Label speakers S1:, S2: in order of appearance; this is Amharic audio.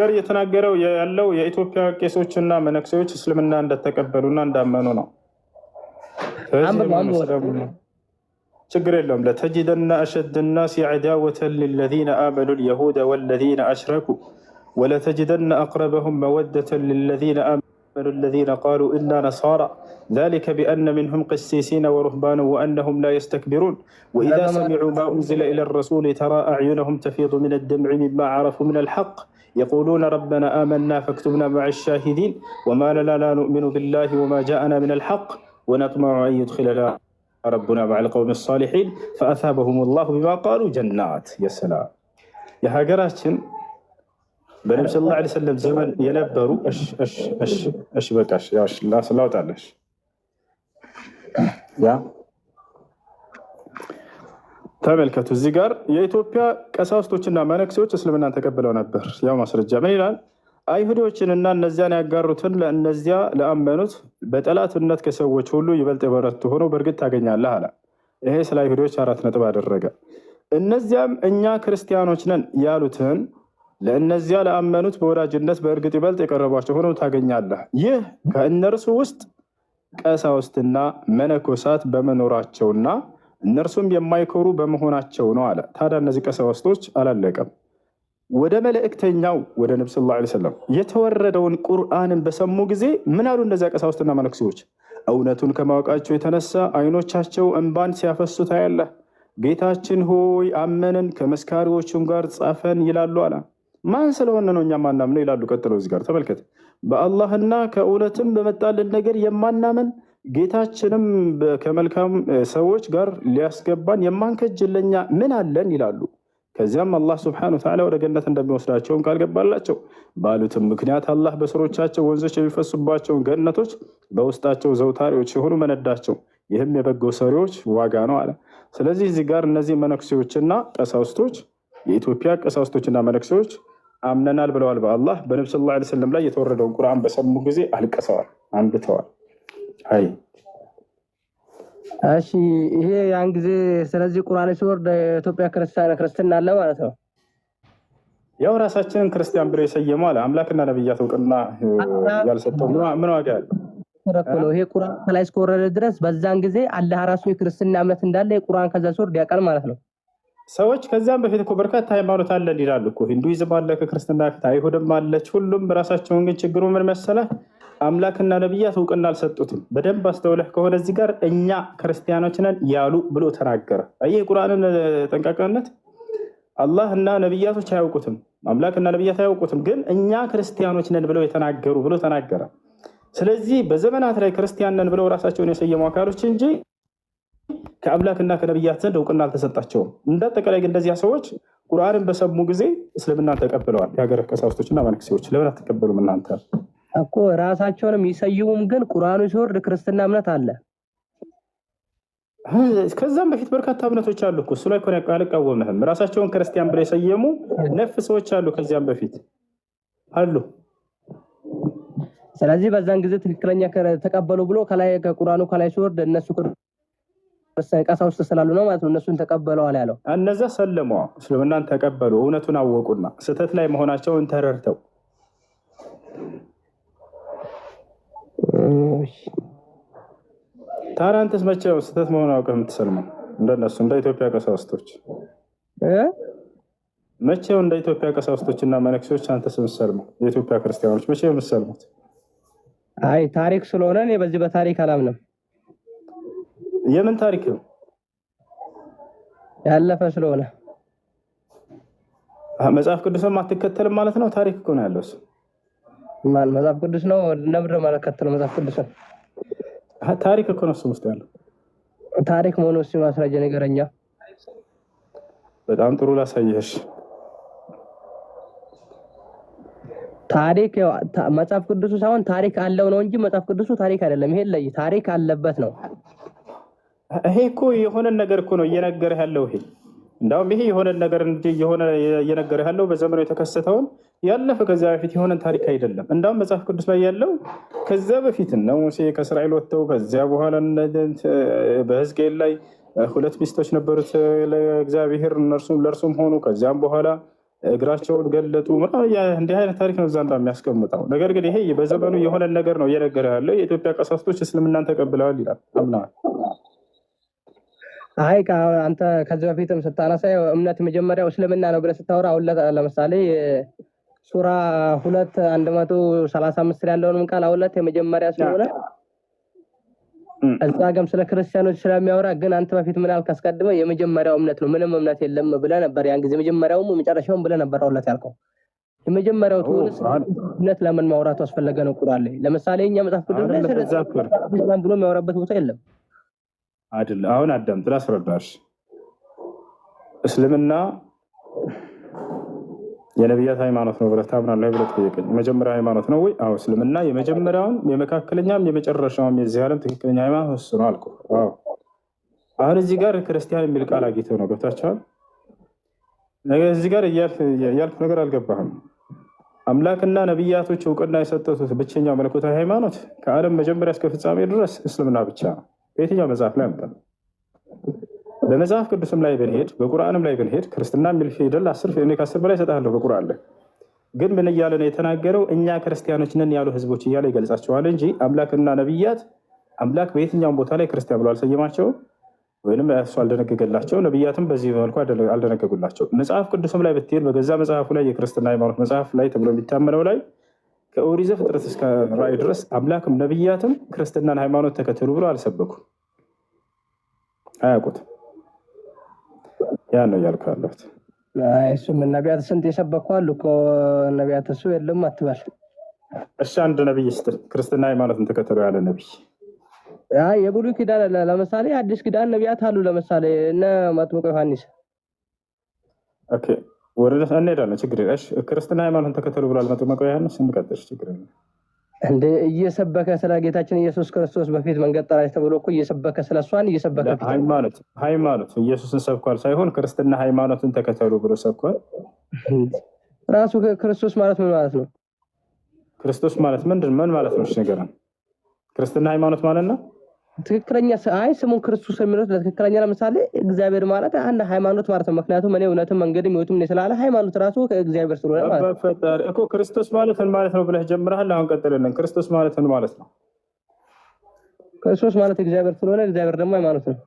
S1: ጋር እየተናገረው ያለው የኢትዮጵያ ቄሶችና መነኩሴዎች እስልምና እንደተቀበሉና እንዳመኑ ነው። ችግር የለውም። ለተጅደና አሸድ ናሲ ዐዳወተን ሊለዚነ አመኑ ልየሁደ ወለዚነ አሽረኩ ወለተጅደና አቅረበሁም መወደተን ሊለዚነ አመኑ الذين قالوا إنا نصارى ذلك بأن منهم قسيسين ورهبانا وأنهم لا يستكبرون وإذا سمعوا ما أنزل إلى الرسول ترى أعينهم تفيض من الدمع مما عرفوا من الحق يقولون ربنا آمنا فاكتبنا مع الشاهدين وما لنا لا نؤمن بالله وما جاءنا من الحق ونطمع أن يدخلنا ربنا مع القوم الصالحين فأثابهم الله بما قالوا جنات. يا سلام يا هاجراتشن በነብዩ ሰለላሁ ዐለይሂ ወሰለም ዘመን የነበሩ በቃሽ ላውጣለሽ ያ ተመልከቱ። እዚህ ጋር የኢትዮጵያ ቀሳውስቶችና መነኩሴዎች እስልምናን ተቀብለው ነበር። ያው ማስረጃ ምን ይላል? አይሁዶችንና እነዚያን ያጋሩትን ለእነዚያ ለአመኑት በጠላትነት ከሰዎች ሁሉ ይበልጥ የበረቱ ሆነው በእርግጥ ታገኛለህ አለ። ይሄ ስለ አይሁዶች 4 ነጥብ አደረገ። እነዚያም እኛ ክርስቲያኖች ነን ያሉትን ለእነዚያ ለአመኑት በወዳጅነት በእርግጥ ይበልጥ የቀረቧቸው ሆነው ታገኛለህ። ይህ ከእነርሱ ውስጥ ቀሳውስትና መነኮሳት በመኖራቸውና እነርሱም የማይኮሩ በመሆናቸው ነው አለ። ታዲያ እነዚህ ቀሳውስቶች አላለቀም። ወደ መልእክተኛው ወደ ነብዩ ሰለላሁ ዐለይሂ ወሰለም የተወረደውን ቁርአንን በሰሙ ጊዜ ምን አሉ? እነዚያ ቀሳውስትና መነኮሳቶች እውነቱን ከማወቃቸው የተነሳ አይኖቻቸው እንባን ሲያፈሱ ታያለህ። ጌታችን ሆይ አመንን፣ ከመስካሪዎቹም ጋር ጻፈን ይላሉ አለ። ማን ስለሆነ ነው እኛ ማናምነው ይላሉ። ቀጥለው እዚህ ጋር ተመልከት። በአላህና ከእውነትም በመጣልን ነገር የማናምን ጌታችንም ከመልካም ሰዎች ጋር ሊያስገባን የማንከጅለኛ ምን አለን ይላሉ። ከዚያም አላህ ስብሐነሁ ወተዓላ ወደ ገነት እንደሚወስዳቸውም ቃል ገባላቸው። ባሉትም ምክንያት አላህ በስሮቻቸው ወንዞች የሚፈሱባቸውን ገነቶች በውስጣቸው ዘውታሪዎች የሆኑ መነዳቸው። ይህም የበጎ ሰሪዎች ዋጋ ነው አለ። ስለዚህ እዚህ ጋር እነዚህ መነኩሴዎችና ቀሳውስቶች የኢትዮጵያ ቀሳውስቶችና መነኩሴዎች አምነናል ብለዋል በአላህ። በነብዩ ሰለላሁ ዐለይሂ ወሰለም ላይ የተወረደውን ቁርአን በሰሙ ጊዜ አልቅሰዋል፣ አንብተዋል። አይ
S2: እሺ፣ ይሄ ያን ጊዜ ስለዚህ ቁርአን ሲወርድ የኢትዮጵያ ክርስትና አለ ማለት ነው።
S1: ያው ራሳችንን ክርስቲያን ብለው የሰየሙ አለ። አምላክና ነብያት እውቅና ያልሰጠው ምን ዋጋ አለ?
S2: ይሄ ቁርአን ከላይ እስከወረደ ድረስ በዛን ጊዜ አላህ ራሱ የክርስትና እምነት እንዳለ የቁርአን ከዛ ሲወርድ ያውቃል ማለት ነው።
S1: ሰዎች ከዚያም በፊት እኮ በርካታ ሃይማኖት አለ ይላሉ እኮ። ሂንዱይዝም አለ ከክርስትና በፊት፣ አይሁድም አለች። ሁሉም ራሳቸውን ግን ችግሩ ምን መሰለህ? አምላክና ነብያት እውቅና አልሰጡትም። በደንብ አስተውለህ ከሆነ እዚህ ጋር እኛ ክርስቲያኖች ነን ያሉ ብሎ ተናገረ። ይህ ቁርአንን ጠንቃቃነት አላህ እና ነብያቶች አያውቁትም፣ አምላክና ነብያት አያውቁትም፣ ግን እኛ ክርስቲያኖች ነን ብለው የተናገሩ ብሎ ተናገረ። ስለዚህ በዘመናት ላይ ክርስቲያን ነን ብለው ራሳቸውን የሰየሙ አካሎች እንጂ ከአምላክና ከነብያት ዘንድ እውቅና አልተሰጣቸውም። እንዳጠቃላይ ግን እንደዚያ ሰዎች ቁርአንን በሰሙ ጊዜ እስልምናን ተቀብለዋል። የሀገር ቀሳውስቶችና መነኩሴዎች ለምን አትቀበሉም እናንተ
S2: እኮ? ራሳቸውንም ይሰይሙም፣ ግን ቁርአኑ ሲወርድ ክርስትና እምነት አለ።
S1: ከዛም በፊት በርካታ እምነቶች አሉ እኮ። እሱ ላይ እኮ አልቃወምህም። ራሳቸውን ክርስቲያን ብለው የሰየሙ ነፍ ሰዎች አሉ፣ ከዚያም በፊት አሉ።
S2: ስለዚህ በዛን ጊዜ ትክክለኛ ተቀበሉ ብሎ ከላይ ከቁርአኑ ከላይ ሲወርድ እነሱ ቀሳውስት ስላሉ ነው ማለት ነው እነሱን ተቀበለዋል ያለው።
S1: እነዛ ሰለሙ፣ እስልምናን ተቀበሉ፣ እውነቱን አወቁና ስህተት ላይ መሆናቸውን ተረድተው። ታዲያ አንተስ መቼ ነው ስህተት መሆኑን አውቀህ የምትሰልመው? እንደነሱ እንደ ኢትዮጵያ ቀሳውስቶች መቼ ነው እንደ ኢትዮጵያ ቀሳውስቶችና መነኩሴዎች አንተስ የምትሰልመው? የኢትዮጵያ ክርስቲያኖች መቼ ነው የምትሰልሙት?
S2: አይ ታሪክ ስለሆነ እኔ በዚህ በታሪክ አላምንም።
S1: የምን ታሪክ ነው?
S2: ያለፈ ስለሆነ
S1: መጽሐፍ ቅዱስን አትከተልም ማለት ነው? ታሪክ እኮ ነው ያለው እሱ።
S2: ማን መጽሐፍ ቅዱስ ነው ነብረ ማለት ከተለው መጽሐፍ ቅዱስ
S1: ታሪክ እኮ ነው እሱ ውስጥ ያለው።
S2: ታሪክ መሆኑ እሱ ማስረጃ ነገረኛ።
S1: በጣም ጥሩ ላሳየሽ።
S2: ታሪክ መጽሐፍ ቅዱስ ሳይሆን ታሪክ አለው ነው እንጂ መጽሐፍ ቅዱሱ ታሪክ አይደለም። ይሄ ላይ ታሪክ አለበት ነው።
S1: ይሄ እኮ የሆነ ነገር እኮ ነው እየነገረ ያለው። ይሄ እንዳውም ይሄ የሆነ ነገር እንጂ የሆነ እየነገረ ያለው በዘመኑ የተከሰተውን ያለፈ ከዚያ በፊት የሆነ ታሪክ አይደለም። እንዳውም መጽሐፍ ቅዱስ ላይ ያለው ከዚያ በፊት ነው። ሙሴ ከእስራኤል ወጥተው ከዚያ በኋላ በሕዝቅኤል ላይ 2 ሚስቶች ነበሩት ለእግዚአብሔር፣ እነርሱም ለእርሱም ሆኑ። ከዚያም በኋላ እግራቸውን ገለጡ ምናምን እንዲህ አይነት ታሪክ ነው እዛ የሚያስቀምጠው። ነገር ግን ይሄ በዘመኑ የሆነ ነገር ነው እየነገረ ያለው። የኢትዮጵያ ቀሳውስቶች እስልምናን ተቀብለዋል ይላል፣ አምነዋል።
S2: አይ አንተ ከዚህ በፊትም ስታነሳ እምነት መጀመሪያው እስልምና ነው ብለህ ስታወራ አሁን ለምሳሌ ሱራ 2:135 ያለውንም ቃል አውለት የመጀመሪያ ስለሆነ እዛ ጋርም ስለ ክርስቲያኖች ስለሚያወራ ግን አንተ በፊት ምን አልክ? አስቀድመህ የመጀመሪያው እምነት ነው ምንም እምነት የለም ብለህ ነበር። ያን ጊዜ መጀመሪያውም መጨረሻውም ብለህ ነበር አውለት ያልከው። የመጀመሪያው ትውልድ እምነት ለምን ማውራቱ አስፈለገ ነው? ቁርአን ላይ ለምሳሌ እኛ መጽሐፍ ቅዱስ ላይ ሰላም ብሎ የሚያወራበት ቦታ የለም
S1: አይደል? አሁን አዳም ትላስረዳሽ እስልምና የነቢያት ሃይማኖት ነው ብለህ ታምናለህ ብለህ ጠየቀኝ። የመጀመሪያ ሃይማኖት ነው ወይ? አዎ። እስልምና የመጀመሪያውም የመካከለኛም የመጨረሻውም የዚህ ዓለም ትክክለኛ ሃይማኖት እሱ ነው አልኩህ። አዎ። አሁን እዚህ ጋር ክርስቲያን የሚል ቃል አግኝተው ነው ገብታችኋል። እዚህ ጋር እያልኩ ነገር አልገባህም። አምላክና ነቢያቶች እውቅና የሰጠቱት ብቸኛው መለኮታዊ ሃይማኖት ከዓለም መጀመሪያ እስከ ፍጻሜ ድረስ እስልምና ብቻ ነው። በየትኛው መጽሐፍ ላይ አምጣ። በመጽሐፍ ቅዱስም ላይ ብንሄድ በቁርአንም ላይ ብንሄድ ክርስትና የሚል ፊደል ከ10 በላይ እሰጥሃለሁ በቁርአን ላይ። ግን ምን እያለ ነው የተናገረው? እኛ ክርስቲያኖች ነን ያሉ ህዝቦች እያለ ይገልጻቸዋል እንጂ አምላክና ነቢያት አምላክ በየትኛውም ቦታ ላይ ክርስቲያን ብሎ አልሰየማቸውም ወይም እሱ አልደነገገላቸው። ነቢያትም በዚህ መልኩ አልደነገጉላቸው። መጽሐፍ ቅዱስም ላይ ብትሄድ በገዛ መጽሐፉ ላይ የክርስትና ሃይማኖት መጽሐፍ ላይ ተብሎ የሚታመነው ላይ ከኦሪት ዘፍጥረት እስከ ራዕይ ድረስ አምላክም ነቢያትም ክርስትናን ሃይማኖት ተከተሉ ብሎ አልሰበኩም፣ አያውቁትም። ያ ነው እያልኩ ያለሁት።
S2: እሱም ነቢያት ስንት የሰበኩ አሉ እኮ ነቢያት፣ እሱ የለም አትበል።
S1: እሺ አንድ ነቢይ ስትል ክርስትና ሃይማኖትን ተከተሉ ያለ ነቢይ
S2: የብሉይ ኪዳን ለምሳሌ አዲስ ኪዳን ነቢያት አሉ። ለምሳሌ እነ መጥምቁ ዮሐንስ።
S1: ኦኬ ወደ እንሄዳለን፣ ችግር የለም። ክርስትና ሃይማኖትን ተከተሉ ብሏል መጥምቁ ዮሐንስ። እንቀጥል፣ ችግር የለም።
S2: እንደ እየሰበከ ስለ ጌታችን ኢየሱስ ክርስቶስ በፊት መንገድ ጠራች ተብሎ እኮ እየሰበከ ስለሷን እየሰበከ
S1: ሃይማኖት ኢየሱስን ሰብኳል ሳይሆን ክርስትና ሃይማኖትን ተከተሉ ብሎ ሰብኳል።
S2: ራሱ ክርስቶስ ማለት ምን ማለት ነው?
S1: ክርስቶስ ማለት ምን ማለት ነው? እሺ ንገረን። ክርስትና ሃይማኖት ማለት ነው
S2: ትክክለኛ ስሙን ክርስቶስ የሚለው ለትክክለኛ ለምሳሌ እግዚአብሔር ማለት አንድ ሃይማኖት ማለት ነው። ምክንያቱም እኔ እውነትም መንገድም ህይወትም ነኝ ስላለ ሃይማኖት ራሱ ከእግዚአብሔር ስለሆነ ማለት ነው።
S1: እኮ ክርስቶስ ማለት ምን ማለት ነው ብለህ ጀምረሃል። አሁን ቀጥልልን። ክርስቶስ ማለት ምን ማለት ነው?
S2: ክርስቶስ ማለት እግዚአብሔር ስለሆነ እግዚአብሔር ደግሞ ሃይማኖት ነው።